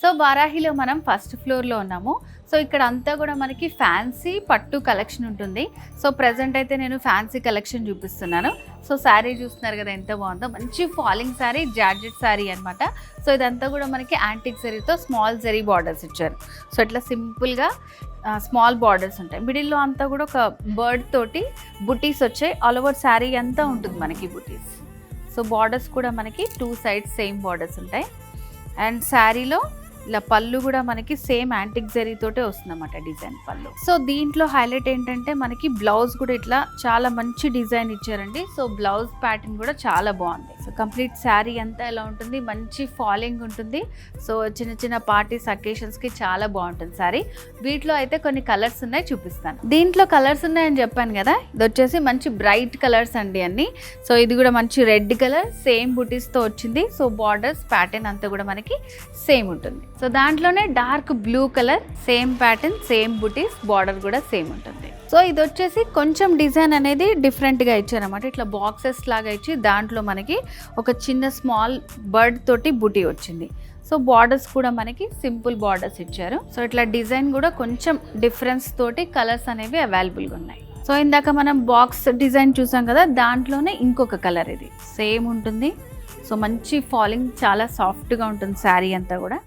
So వారాహిలో మనం first ఫ్లోర్లో ఉన్నాము. సో ఇక్కడ అంతా కూడా మనకి ఫ్యాన్సీ పట్టు కలెక్షన్ ఉంటుంది. సో ప్రజెంట్ అయితే నేను ఫ్యాన్సీ కలెక్షన్ చూపిస్తున్నాను. సో శారీ చూస్తున్నారు కదా ఎంత బాగుందో, మంచి ఫాలింగ్ శారీ, జార్జెట్ శారీ అనమాట. సో ఇదంతా కూడా మనకి యాంటిక్ జరీతో స్మాల్ జరీ బార్డర్స్ ఇచ్చారు. సో ఇట్లా సింపుల్గా స్మాల్ బార్డర్స్ ఉంటాయి. మిడిల్లో అంతా కూడా ఒక బర్డ్ తోటి బుటీస్ వచ్చాయి. ఆల్ ఓవర్ శారీ అంతా ఉంటుంది మనకి బుటీస్. సో బార్డర్స్ కూడా మనకి 2 సైడ్స్ సేమ్ బార్డర్స్ ఉంటాయి. అండ్ శారీలో ఇలా పళ్ళు కూడా మనకి సేమ్ యాంటిక్ జరీతోటే వస్తుందన్నమాట డిజైన్ పళ్ళు. సో దీంట్లో హైలైట్ ఏంటంటే మనకి బ్లౌజ్ కూడా ఇట్లా చాలా మంచి డిజైన్ ఇచ్చారండి. సో బ్లౌజ్ ప్యాటర్న్ కూడా చాలా బాగుంది. సో కంప్లీట్ శారీ అంతా ఎలా ఉంటుంది, మంచి ఫాలింగ్ ఉంటుంది. సో చిన్న చిన్న పార్టీస్ అకేషన్స్కి చాలా బాగుంటుంది శారీ. వీటిలో అయితే కొన్ని కలర్స్ ఉన్నాయి, చూపిస్తాను. దీంట్లో కలర్స్ ఉన్నాయని చెప్పాను కదా, ఇది వచ్చేసి మంచి బ్రైట్ కలర్స్ అండి అన్ని. సో ఇది కూడా మంచి రెడ్ కలర్, సేమ్ బుటీస్తో వచ్చింది. సో బార్డర్స్ ప్యాటర్న్ అంతా కూడా మనకి సేమ్ ఉంటుంది. సో దాంట్లోనే dark blue colour, same pattern, same బుటీస్, బార్డర్ కూడా సేమ్ ఉంటుంది. సో ఇది వచ్చేసి కొంచెం డిజైన్ అనేది డిఫరెంట్గా ఇచ్చారన్నమాట. ఇట్లా బాక్సెస్ లాగా ఇచ్చి దాంట్లో మనకి ఒక చిన్న స్మాల్ బర్డ్ తోటి బుటీ వచ్చింది. సో బార్డర్స్ కూడా మనకి సింపుల్ బార్డర్స్ ఇచ్చారు. సో ఇట్లా డిజైన్ కూడా కొంచెం డిఫరెన్స్ తోటి కలర్స్ అనేవి అవైలబుల్గా ఉన్నాయి. సో ఇందాక మనం బాక్స్ డిజైన్ చూసాం కదా, దాంట్లోనే ఇంకొక కలర్ ఇది సేమ్ ఉంటుంది. సో మంచి ఫాలింగ్, చాలా సాఫ్ట్గా ఉంటుంది శారీ అంతా కూడా.